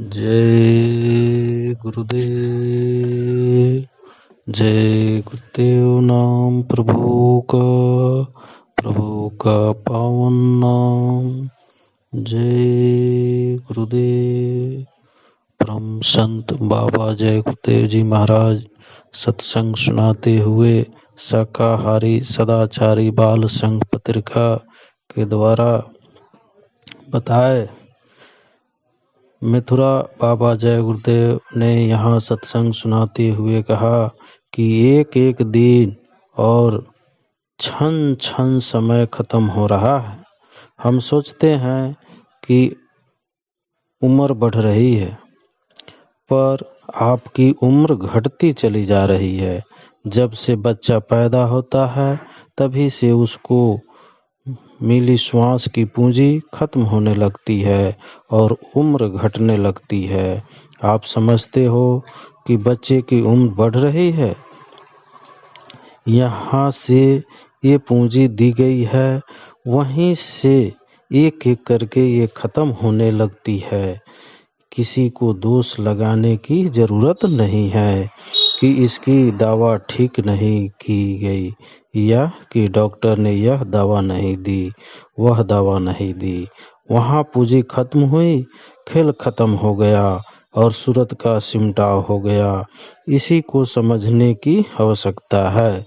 जय गुरुदेव। जय गुरुदेव नाम प्रभु का पावन नाम। जय गुरुदेव। परम संत बाबा जय गुरुदेव जी महाराज सत्संग सुनाते हुए शाकाहारी सदाचारी बाल संघ पत्रिका के द्वारा बताए। मथुरा बाबा जय गुरुदेव ने यहाँ सत्संग सुनाते हुए कहा कि एक एक दिन और क्षण क्षण समय खत्म हो रहा है। हम सोचते हैं कि उम्र बढ़ रही है, पर आपकी उम्र घटती चली जा रही है। जब से बच्चा पैदा होता है तभी से उसको मिली श्वास की पूंजी खत्म होने लगती है और उम्र घटने लगती है। आप समझते हो कि बच्चे की उम्र बढ़ रही है। यहाँ से ये पूंजी दी गई है, वहीं से एक एक करके ये खत्म होने लगती है। किसी को दोष लगाने की जरूरत नहीं है कि इसकी दवा ठीक नहीं की गई या कि डॉक्टर ने यह दवा नहीं दी, वह दवा नहीं दी। वहाँ पूंजी खत्म हुई, खेल खत्म हो गया और सूरत का सिमटाव हो गया। इसी को समझने की आवश्यकता है।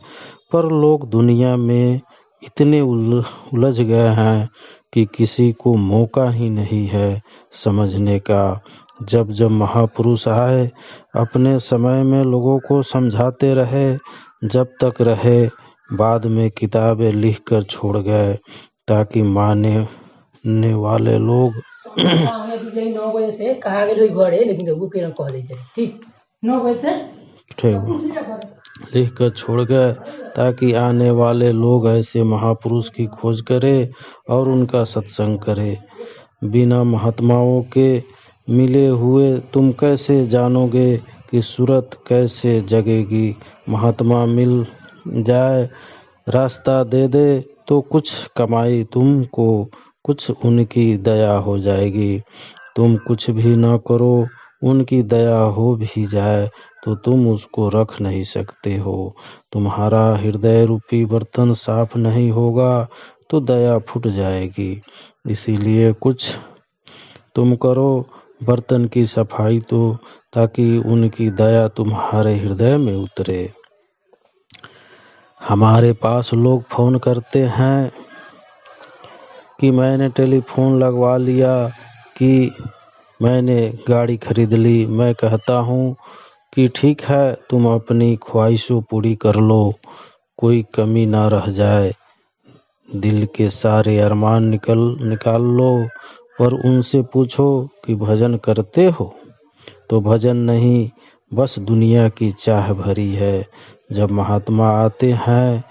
पर लोग दुनिया में इतने उलझ गए हैं कि किसी को मौका ही नहीं है समझने का। जब जब महापुरुष आए अपने समय में लोगों को समझाते रहे, जब तक रहे, बाद में किताबें लिख कर छोड़ गए ताकि मानने वाले लोग लिख कर छोड़ गए ताकि आने वाले लोग ऐसे महापुरुष की खोज करें और उनका सत्संग करें। बिना महात्माओं के मिले हुए तुम कैसे जानोगे कि सूरत कैसे जगेगी। महात्मा मिल जाए, रास्ता दे दे तो कुछ कमाई तुमको, कुछ उनकी दया हो जाएगी। तुम कुछ भी ना करो, उनकी दया हो भी जाए तो तुम उसको रख नहीं सकते हो। तुम्हारा हृदय रूपी बर्तन साफ नहीं होगा तो दया फूट जाएगी। इसीलिए कुछ तुम करो बर्तन की सफाई तो, ताकि उनकी दया तुम्हारे हृदय में उतरे। हमारे पास लोग फोन करते हैं कि मैंने टेलीफोन लगवा लिया, कि मैंने गाड़ी खरीद ली। मैं कहता हूँ कि ठीक है, तुम अपनी ख्वाहिशों पूरी कर लो, कोई कमी ना रह जाए। दिल के सारे अरमान निकाल लो। पर उनसे पूछो कि भजन करते हो, तो भजन नहीं, बस दुनिया की चाह भरी है। जब महात्मा आते हैं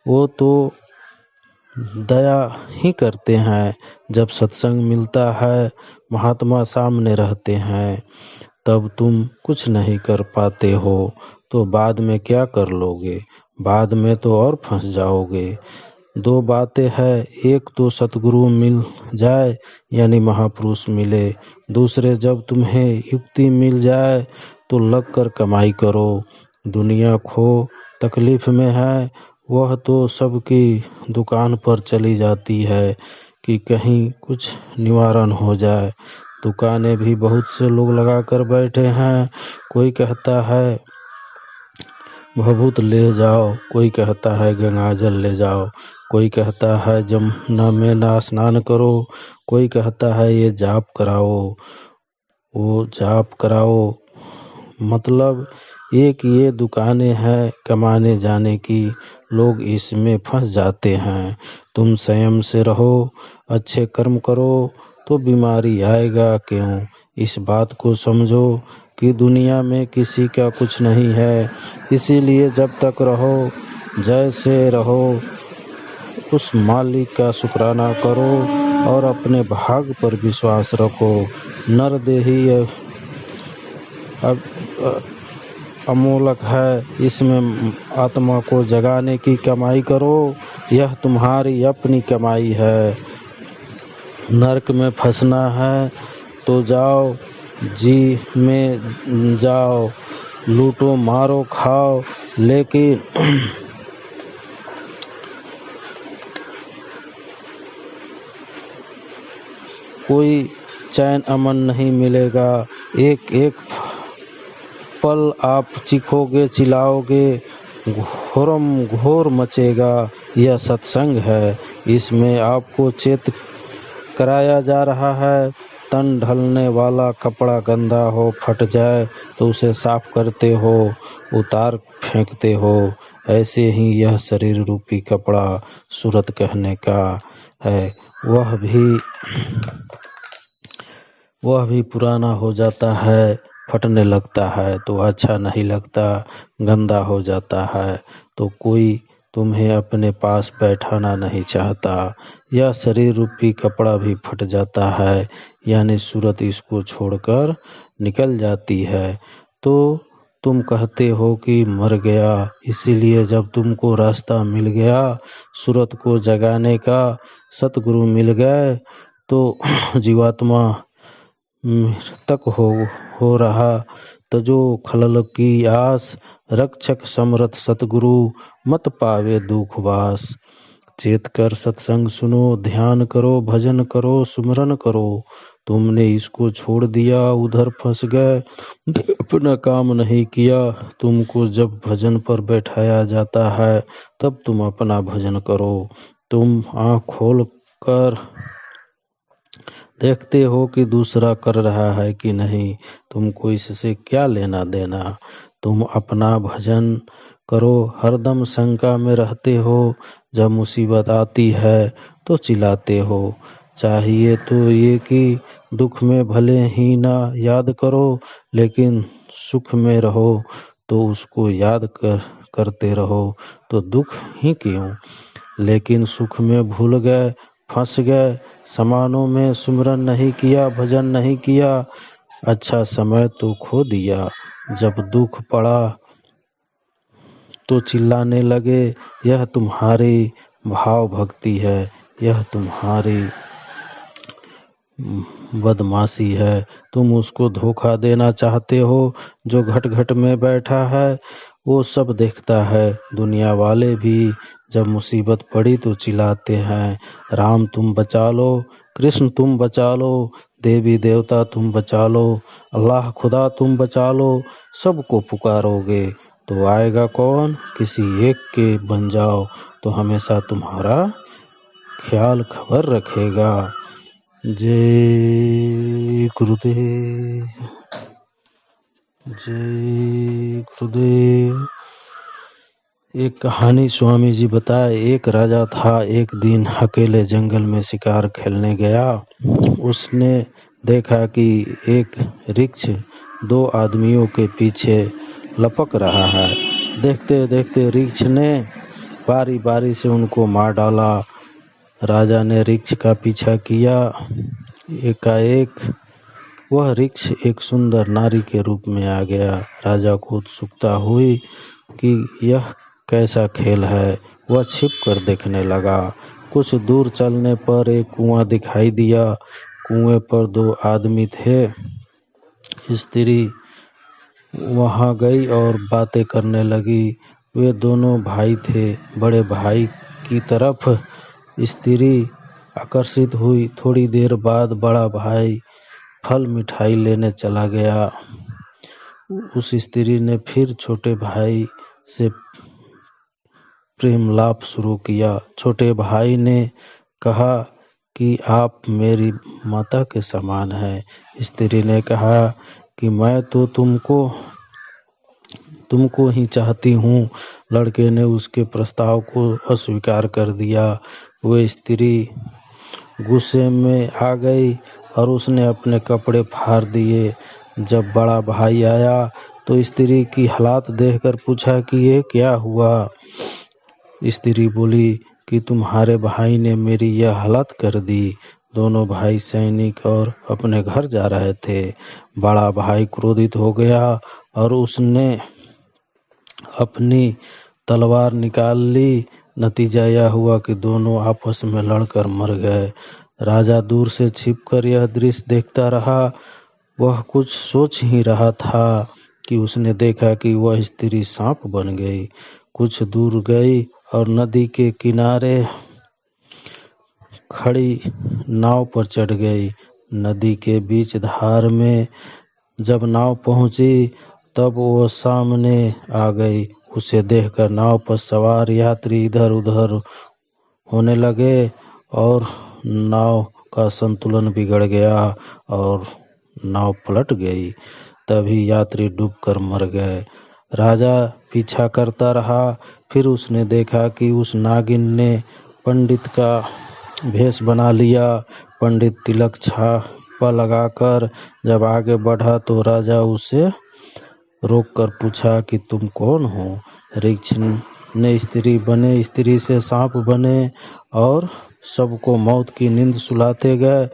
वो तो दया ही करते हैं। जब सत्संग मिलता है, महात्मा सामने रहते हैं, तब तुम कुछ नहीं कर पाते हो तो बाद में क्या कर लोगे। बाद में तो और फंस जाओगे। दो बातें हैं, एक तो सतगुरु मिल जाए यानी महापुरुष मिले। दूसरे, जब तुम्हें युक्ति मिल जाए तो लग कर कमाई करो। दुनिया खो तकलीफ में है, वह तो सबकी दुकान पर चली जाती है कि कहीं कुछ निवारण हो जाए। दुकानें भी बहुत से लोग लगा कर बैठे हैं। कोई कहता है भभूत ले जाओ, कोई कहता है गंगाजल ले जाओ, कोई कहता है जमुना में ना स्नान करो, कोई कहता है ये जाप कराओ, वो जाप कराओ। मतलब एक ये दुकानें हैं कमाने जाने की, लोग इसमें फंस जाते हैं। तुम संयम से रहो, अच्छे कर्म करो तो बीमारी आएगा क्यों। इस बात को समझो कि दुनिया में किसी का कुछ नहीं है। इसीलिए जब तक रहो, जैसे रहो, उस मालिक का शुक्राना करो और अपने भाग पर विश्वास रखो। नरदेही अमोलक है, इसमें आत्मा को जगाने की कमाई करो, यह तुम्हारी अपनी कमाई है। नरक में फंसना है तो जाओ, जी में जाओ, लूटो मारो खाओ, लेकिन कोई चैन अमन नहीं मिलेगा। एक एक पल आप चीखोगे चिल्लाओगे, घोरम घोर मचेगा। यह सत्संग है, इसमें आपको चेत कराया जा रहा है। तन ढलने वाला कपड़ा गंदा हो फट जाए तो उसे साफ करते हो, उतार फेंकते हो। ऐसे ही यह शरीर रूपी कपड़ा सूरत कहने का है, वह भी पुराना हो जाता है, फटने लगता है तो अच्छा नहीं लगता, गंदा हो जाता है तो कोई तुम्हें अपने पास बैठाना नहीं चाहता। यह शरीर रूपी कपड़ा भी फट जाता है, यानी सूरत इसको छोड़कर निकल जाती है। तो तुम कहते हो कि मर गया, इसीलिए जब तुमको रास्ता मिल गया सूरत को जगाने का, सतगुरु मिल गए तो जीवात्मा मृतक हो रहा। तजो खलल की आस, रक्षक समरथ सतगुरु, मत पावे दुख वास। चेत कर सत्संग सुनो, ध्यान करो, भजन करो, सुमरन करो। तुमने इसको छोड़ दिया, उधर फंस गए, अपना काम नहीं किया। तुमको जब भजन पर बैठाया जाता है तब तुम अपना भजन करो। तुम आँख खोल कर देखते हो कि दूसरा कर रहा है कि नहीं, तुमको इससे क्या लेना देना। तुम अपना भजन करो, हरदम शंका में रहते हो। जब मुसीबत आती है तो चिल्लाते हो। चाहिए तो ये कि दुख में भले ही ना याद करो, लेकिन सुख में रहो तो उसको याद करते रहो, तो दुख ही क्यों। लेकिन सुख में भूल गए, फंस गए, समानों में सुमिरन नहीं किया, भजन नहीं किया, अच्छा समय तो खो दिया। जब दुख पड़ा तो चिल्लाने लगे, यह तुम्हारी भाव भक्ति है, यह तुम्हारी बदमाशी है। तुम उसको धोखा देना चाहते हो। जो घट घट में बैठा है वो सब देखता है। दुनिया वाले भी जब मुसीबत पड़ी तो चिल्लाते हैं, राम तुम बचा लो, कृष्ण तुम बचा लो, देवी देवता तुम बचा लो, अल्लाह खुदा तुम बचा लो। सबको पुकारोगे तो आएगा कौन। किसी एक के बन जाओ तो हमेशा तुम्हारा ख्याल खबर रखेगा। जय गुरुदेव, जय गुरुदेव। एक कहानी स्वामी जी बताए। एक राजा था, एक दिन अकेले जंगल में शिकार खेलने गया। उसने देखा कि एक वृक्ष दो आदमियों के पीछे लपक रहा है। देखते देखते वृक्ष ने बारी बारी से उनको मार डाला। राजा ने वृक्ष का पीछा किया। एकाएक वह वृक्ष एक सुंदर नारी के रूप में आ गया। राजा को उत्सुकता हुई कि यह कैसा खेल है। वह छिप कर देखने लगा। कुछ दूर चलने पर एक कुआं दिखाई दिया। कुएं पर दो आदमी थे। स्त्री वहां गई और बातें करने लगी। वे दोनों भाई थे। बड़े भाई की तरफ स्त्री आकर्षित हुई। थोड़ी देर बाद बड़ा भाई फल मिठाई लेने चला गया। उस स्त्री ने फिर छोटे भाई से प्रेमलाप शुरू किया। छोटे भाई ने कहा कि आप मेरी माता के समान हैं। स्त्री ने कहा कि मैं तो तुमको ही चाहती हूँ। लड़के ने उसके प्रस्ताव को अस्वीकार कर दिया। वह स्त्री गुस्से में आ गई और उसने अपने कपड़े फाड़ दिए। जब बड़ा भाई आया तो स्त्री की हालत देखकर पूछा कि ये क्या हुआ। स्त्री बोली कि तुम्हारे भाई ने मेरी यह हालत कर दी। दोनों भाई सैनिक और अपने घर जा रहे थे। बड़ा भाई क्रोधित हो गया और उसने अपनी तलवार निकाल ली। नतीजा यह हुआ कि दोनों आपस में लड़कर मर गए। राजा दूर से छिपकर यह दृश्य देखता रहा। वह कुछ सोच ही रहा था कि उसने देखा कि वह स्त्री सांप बन गई। कुछ दूर गई और नदी के किनारे खड़ी नाव पर चढ़ गई। नदी के बीच धार में जब नाव पहुंची तब वो सामने आ गई। उसे देखकर नाव पर सवार यात्री इधर उधर होने लगे और नाव का संतुलन बिगड़ गया और नाव पलट गई। तभी यात्री डूबकर मर गए। राजा पीछा करता रहा। फिर उसने देखा कि उस नागिन ने पंडित का भेष बना लिया। पंडित तिलक छापा लगाकर जब आगे बढ़ा तो राजा उसे रोककर पूछा कि तुम कौन हो? ऋक्ष ने स्त्री बने, स्त्री से सांप बने और सबको मौत की नींद सुलाते गए।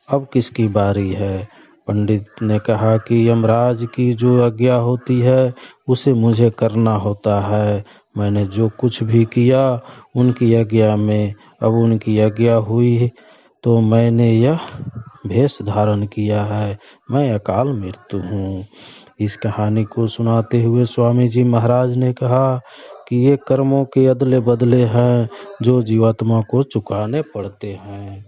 अब किसकी बारी है? पंडित ने कहा कि यमराज की जो आज्ञा होती है उसे मुझे करना होता है। मैंने जो कुछ भी किया उनकी आज्ञा में, अब उनकी आज्ञा हुई तो मैंने यह भेष धारण किया है। मैं अकाल मृत्यु हूँ। इस कहानी को सुनाते हुए स्वामी जी महाराज ने कहा कि ये कर्मों के अदले बदले हैं जो जीवात्मा को चुकाने पड़ते हैं।